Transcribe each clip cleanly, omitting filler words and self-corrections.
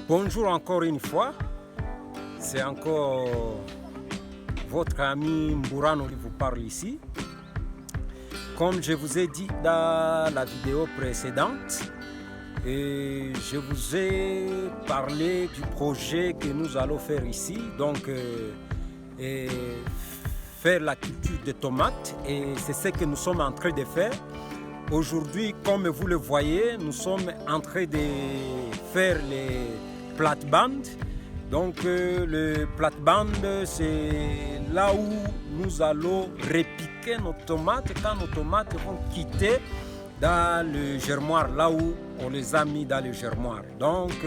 Bonjour encore une fois, c'est encore votre ami Mburano qui vous parle ici. Comme je vous ai dit dans la vidéo précédente, je vous ai parlé du projet que nous allons faire ici, donc faire la culture de tomates, et c'est ce que nous sommes en train de faire. Aujourd'hui, comme vous le voyez, nous sommes en train de faire les plates-bandes. Donc le plate-bande, c'est là où nous allons repiquer nos tomates quand nos tomates vont quitter dans le germoir, là où on les a mis dans le germoir. Donc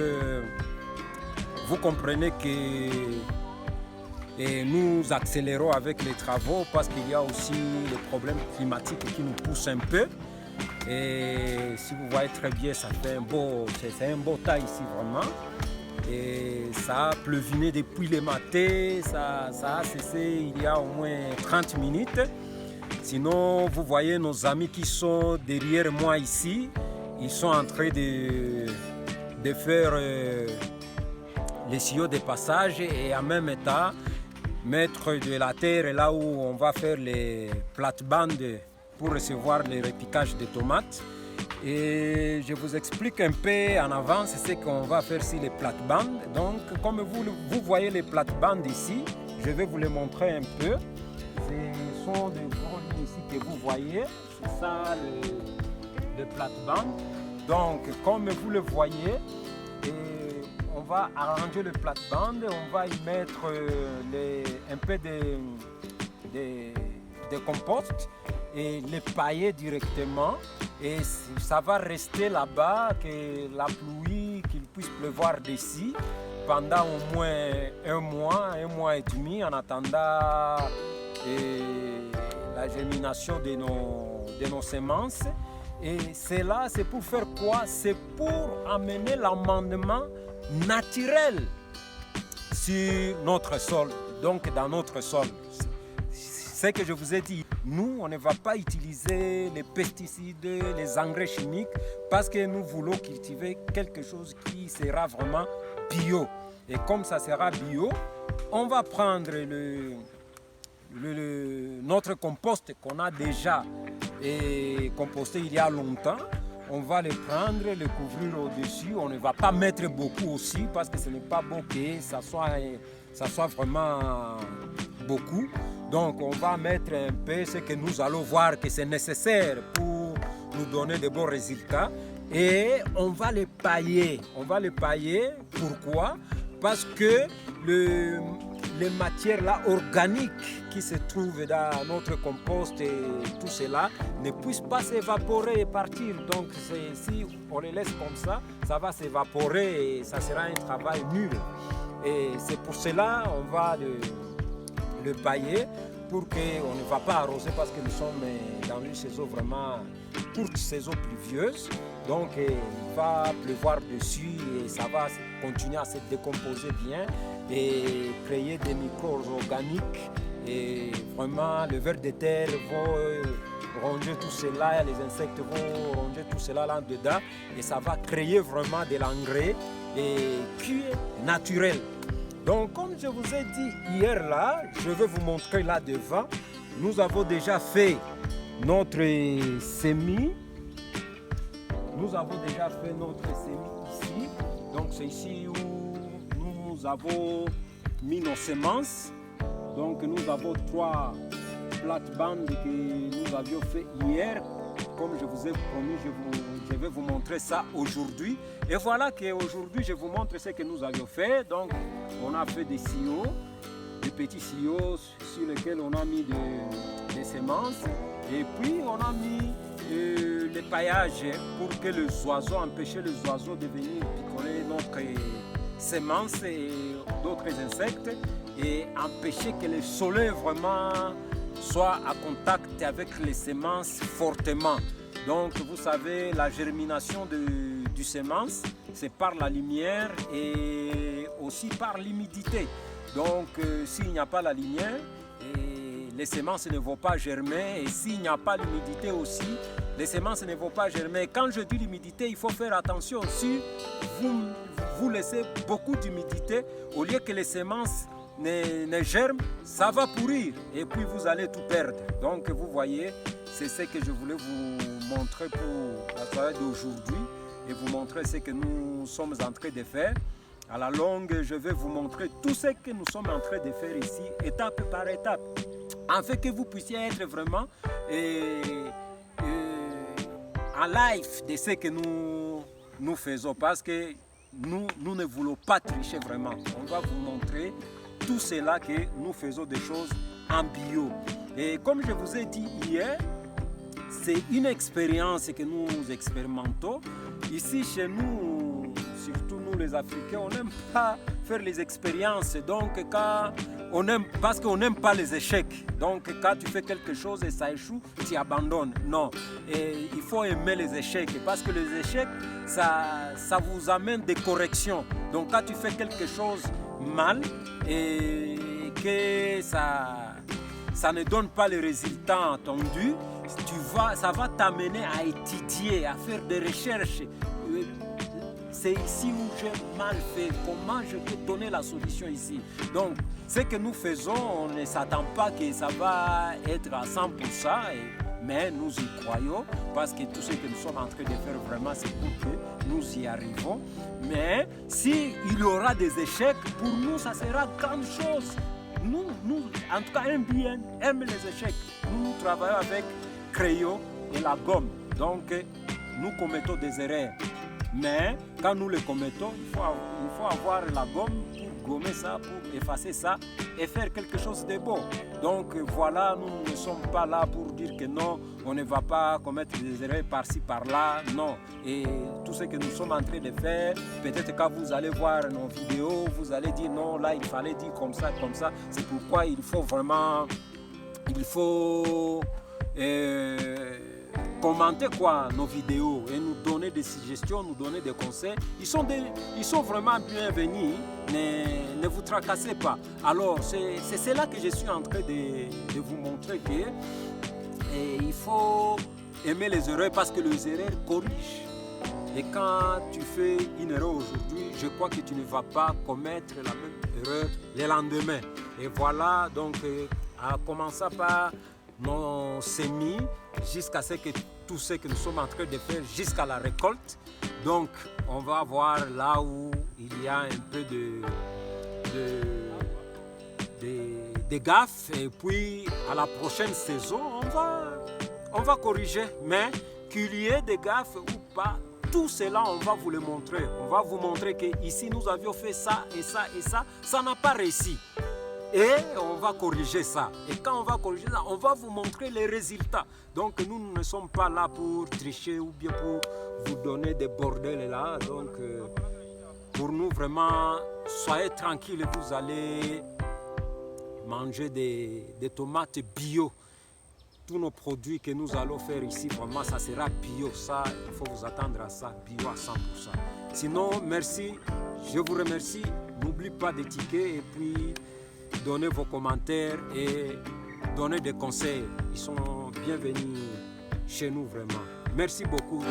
vous comprenez que nous accélérons avec les travaux parce qu'il y a aussi les problèmes climatiques qui nous poussent un peu. Et si vous voyez très bien, ça fait c'est un beau tas ici vraiment. Et ça a pleuviné depuis le matin, ça a cessé il y a au moins 30 minutes. Sinon, vous voyez nos amis qui sont derrière moi ici, ils sont en train de faire les tuyaux de passage et en même temps mettre de la terre là où on va faire les plates-bandes pour recevoir les repiquages de tomates. Et je vous explique un peu en avance ce qu'on va faire sur les plates-bandes. Donc, comme vous voyez les plates-bandes ici, je vais vous les montrer un peu. Ce sont des gros lignes ici que vous voyez. C'est ça le plate-bande. Donc, comme vous le voyez, on va arranger le plate-bande. On va y mettre un peu de compost et les pailler directement, et ça va rester là-bas, que la pluie, qu'il puisse pleuvoir d'ici pendant au moins un mois et demi, en attendant la germination de nos semences. Et cela, c'est pour faire quoi? C'est pour amener l'amendement naturel sur notre sol, donc dans notre sol. C'est ce que je vous ai dit. Nous, on ne va pas utiliser les pesticides, les engrais chimiques, parce que nous voulons cultiver quelque chose qui sera vraiment bio. Et comme ça sera bio, on va prendre notre compost qu'on a déjà composté il y a longtemps. On va le prendre, le couvrir au-dessus. On ne va pas mettre beaucoup aussi, parce que ce n'est pas beau que ça soit vraiment beaucoup. Donc on va mettre un peu ce que nous allons voir que c'est nécessaire pour nous donner de bons résultats. Et on va les pailler. On va les pailler, pourquoi? Parce que les matières là, organiques qui se trouvent dans notre compost et tout cela ne puissent pas s'évaporer et partir. Donc si on les laisse comme ça, ça va s'évaporer et ça sera un travail nul. Et c'est pour cela qu'on va le pailler, pour qu'on ne va pas arroser, parce que nous sommes dans une saison vraiment courte, saison pluvieuse. Donc il va pleuvoir dessus et ça va continuer à se décomposer bien et créer des micro-organiques. Et vraiment, le ver de terre va ronger tout cela, les insectes vont ronger tout cela là-dedans, et ça va créer vraiment de l'engrais qui est naturel. Donc, comme je vous ai dit hier là, je vais vous montrer là devant. Nous avons déjà fait notre semis. Nous avons déjà fait notre semis ici. Donc, c'est ici où nous avons mis nos semences. Donc, nous avons 3 plates-bandes que nous avions fait hier. Comme je vous ai promis, je vais vous montrer ça aujourd'hui. Et voilà qu'aujourd'hui, je vous montre ce que nous avions fait. Donc, on a fait des silos, des petits silos sur lesquels on a mis des semences. Et puis, on a mis les paillages pour que les oiseaux, empêcher les oiseaux de venir picoler notre semences et d'autres insectes, et empêcher que le soleil vraiment soit à contact avec les semences fortement. Donc vous savez, la germination du semence, c'est par la lumière et aussi par l'humidité. Donc s'il n'y a pas la lumière, les semences ne vont pas germer, et s'il n'y a pas l'humidité aussi, les semences ne vont pas germer. Quand je dis l'humidité, il faut faire attention. Si vous vous laissez beaucoup d'humidité, au lieu que les semences ne germent, ça va pourrir et puis vous allez tout perdre. Donc vous voyez, c'est ce que je voulais vous montrer pour la soirée d'aujourd'hui et vous montrer ce que nous sommes en train de faire. À la longue, je vais vous montrer tout ce que nous sommes en train de faire ici, étape par étape, afin que vous puissiez être vraiment en live de ce que nous faisons, parce que nous ne voulons pas tricher vraiment. On va vous montrer tout cela que nous faisons des choses en bio. Et comme je vous ai dit hier, c'est une expérience que nous expérimentons. Ici chez nous, surtout nous les Africains, on n'aime pas faire les expériences. Donc parce qu'on n'aime pas les échecs. Donc quand tu fais quelque chose et ça échoue, tu abandonnes. Non, et il faut aimer les échecs, parce que les échecs, ça vous amène des corrections. Donc quand tu fais quelque chose mal et que ça ne donne pas les résultats attendus, ça va t'amener à étudier, à faire des recherches. C'est ici où j'ai mal fait, comment je peux donner la solution ici. Donc, ce que nous faisons, on ne s'attend pas que ça va être à 100%, mais nous y croyons, parce que tout ce que nous sommes en train de faire vraiment, c'est pour que nous y arrivons. Mais s'il y aura des échecs, pour nous, ça sera grande chose. Nous, en tout cas, aime les échecs. Nous travaillons avec crayon et la gomme. Donc, nous commettons des erreurs. Mais quand nous les commettons, il faut avoir la gomme pour gommer ça, pour effacer ça et faire quelque chose de beau. Donc voilà, nous ne sommes pas là pour dire que non, on ne va pas commettre des erreurs par-ci, par-là, non. Et tout ce que nous sommes en train de faire, peut-être quand vous allez voir nos vidéos, vous allez dire non, là il fallait dire comme ça, comme ça. C'est pourquoi il faut vraiment, commenter nos vidéos et nous donner des suggestions, nous donner des conseils. Ils sont vraiment bienvenus. Ne vous tracassez pas. Alors, c'est cela que je suis en train de vous montrer que il faut aimer les erreurs, parce que les erreurs corrigent. Et quand tu fais une erreur aujourd'hui, je crois que tu ne vas pas commettre la même erreur le lendemain. Et voilà, donc, à commencer par nos semis, jusqu'à ce que tout ce que nous sommes en train de faire jusqu'à la récolte. Donc on va voir là où il y a un peu de gaffe, et puis à la prochaine saison on va corriger. Mais qu'il y ait des gaffes ou pas, tout cela on va vous le montrer. On va vous montrer que ici nous avions fait ça et ça et ça n'a pas réussi. Et on va corriger ça. Et quand on va corriger ça, on va vous montrer les résultats. Donc nous ne sommes pas là pour tricher ou bien pour vous donner des bordels là. Donc pour nous vraiment, soyez tranquilles, vous allez manger des tomates bio. Tous nos produits que nous allons faire ici, vraiment ça sera bio. Ça, il faut vous attendre à ça, bio à 100%. Sinon, merci, je vous remercie. N'oubliez pas d'étiqueter et puis donnez vos commentaires et donnez des conseils. Ils sont bienvenus chez nous vraiment. Merci beaucoup.